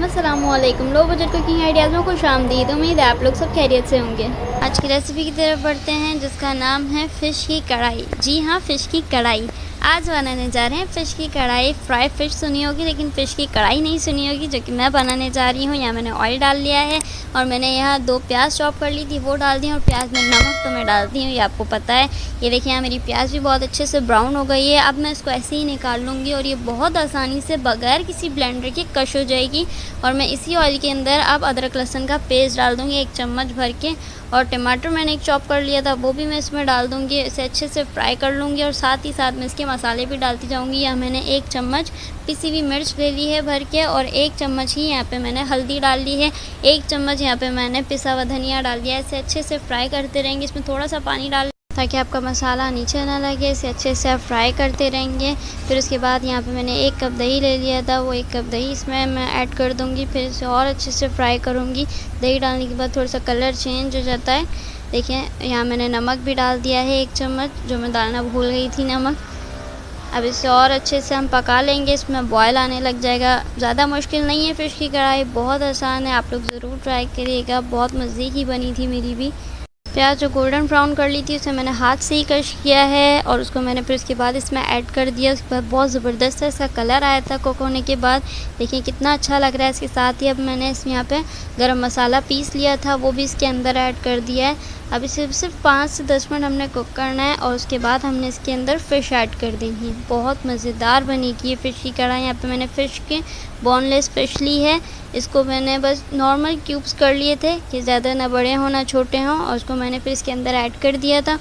अस्सलामुअलैकुम। Low budget cooking ideas में खुश आमदीद। उम्मीद है आप लोग सब खैरियत से होंगे। आज की रेसिपी की तरफ बढ़ते हैं जिसका नाम है फ़िश की कढ़ाई। जी हाँ, फ़िश की कढ़ाई आज बनाने जा रहे हैं। फ़िश की कढ़ाई, फ्राई फ़िश सुनी होगी लेकिन फ़िश की कढ़ाई नहीं सुनी होगी, जो कि मैं बनाने जा रही हूँ। यहाँ मैंने ऑयल डाल लिया है और मैंने यहाँ 2 प्याज चॉप कर ली थी, वो डाल दी। और प्याज में नमक तो मैं डालती हूँ, ये आपको पता है। ये देखिए यहाँ मेरी प्याज भी बहुत अच्छे से ब्राउन हो गई है। अब मैं इसको ऐसे ही निकाल लूँगी और ये बहुत आसानी से बगैर किसी ब्लेंडर के क्रश हो जाएगी। और मैं इसी ऑयल के अंदर अब अदरक लहसुन का पेस्ट डाल दूँगी 1 चम्मच भर के। और टमाटर मैंने एक चॉप कर लिया था, वो भी मैं इसमें डाल दूँगी। इसे अच्छे से फ्राई कर लूँगी और साथ ही साथ मैं इसके मसाले भी डालती जाऊँगी। यहाँ मैंने 1 चम्मच पिसी हुई मिर्च ले ली है भर के, और 1 चम्मच ही यहाँ पे मैंने हल्दी डाल ली है। 1 चम्मच यहाँ पे मैंने पिसा हुआ धनिया डाल दिया है। इसे अच्छे से फ्राई करते रहेंगे। इसमें थोड़ा सा पानी डाल ताकि आपका मसाला नीचे ना लगे। इसे अच्छे से आप फ्राई करते रहेंगे। फिर उसके बाद यहाँ पे मैंने 1 कप दही ले लिया था, वो 1 कप दही इसमें मैं ऐड कर दूँगी। फिर इसे और अच्छे से फ्राई करूँगी। दही डालने के बाद थोड़ा सा कलर चेंज हो जाता है। देखिए यहाँ मैंने नमक भी डाल दिया है 1 चम्मच, जो मैं डालना भूल गई थी नमक। अब इसे और अच्छे से हम पका लेंगे। इसमें बॉयल आने लग जाएगा। ज़्यादा मुश्किल नहीं है फ़िश की कढ़ाई, बहुत आसान है। आप लोग ज़रूर ट्राई करिएगा। बहुत मज़े की बनी थी मेरी भी। प्याज जो गोल्डन ब्राउन कर ली थी उसे मैंने हाथ से ही क्रश किया है और उसको मैंने फिर उसके बाद इसमें ऐड कर दिया। उसके बाद बहुत ज़बरदस्त इसका कलर आया था कुक होने के बाद। देखिए कितना अच्छा लग रहा है। इसके साथ ही अब मैंने इसमें यहाँ पे गरम मसाला पीस लिया था, वो भी इसके अंदर ऐड कर दिया है। अब इसे सिर्फ 5 से 10 मिनट हमने कुक करना है और उसके बाद हमने इसके अंदर फ़िश ऐड कर देनी है। बहुत मज़ेदार बनेगी ये फ़िश की कढ़ाई। यहाँ पे मैंने फ़िश के बोनलेस फ़िश ली है। इसको मैंने बस नॉर्मल क्यूब्स कर लिए थे कि ज़्यादा ना बड़े हों ना छोटे हों, और उसको मैंने फिर इसके अंदर ऐड कर दिया था।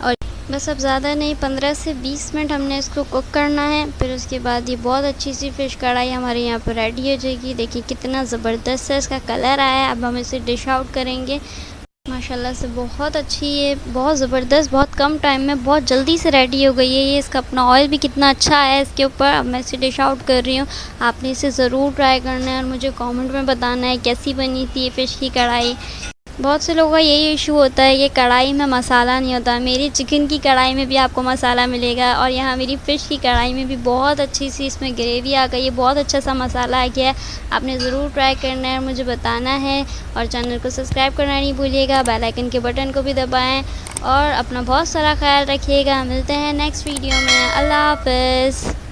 और बस अब ज़्यादा नहीं, 15 से 20 मिनट हमने इसको कुक करना है। फिर उसके बाद ये बहुत अच्छी सी फ़िश कढ़ाई हमारे यहाँ पर रेडी हो जाएगी। देखिए कितना ज़बरदस्त है इसका कलर आया है। अब हम इसे डिश आउट करेंगे। माशाल्लाह से बहुत अच्छी है, बहुत ज़बरदस्त, बहुत कम टाइम में बहुत जल्दी से रेडी हो गई है ये। इसका अपना ऑयल भी कितना अच्छा है इसके ऊपर। अब मैं इसे डिश आउट कर रही हूँ। आपने इसे ज़रूर ट्राई करना है और मुझे कमेंट में बताना है कैसी बनी थी ये फ़िश की कढ़ाई। बहुत से लोगों का यही इशू होता है, ये कढ़ाई में मसाला नहीं होता। मेरी चिकन की कढ़ाई में भी आपको मसाला मिलेगा और यहाँ मेरी फ़िश की कढ़ाई में भी बहुत अच्छी सी इसमें ग्रेवी आ गई है, बहुत अच्छा सा मसाला आ गया है। आपने ज़रूर ट्राई करना है और मुझे बताना है। और चैनल को सब्सक्राइब करना नहीं भूलिएगा, बेल आइकन के बटन को भी दबाएँ और अपना बहुत सारा ख्याल रखिएगा। मिलते हैं नेक्स्ट वीडियो में। अल्लाह हाफ़िज़।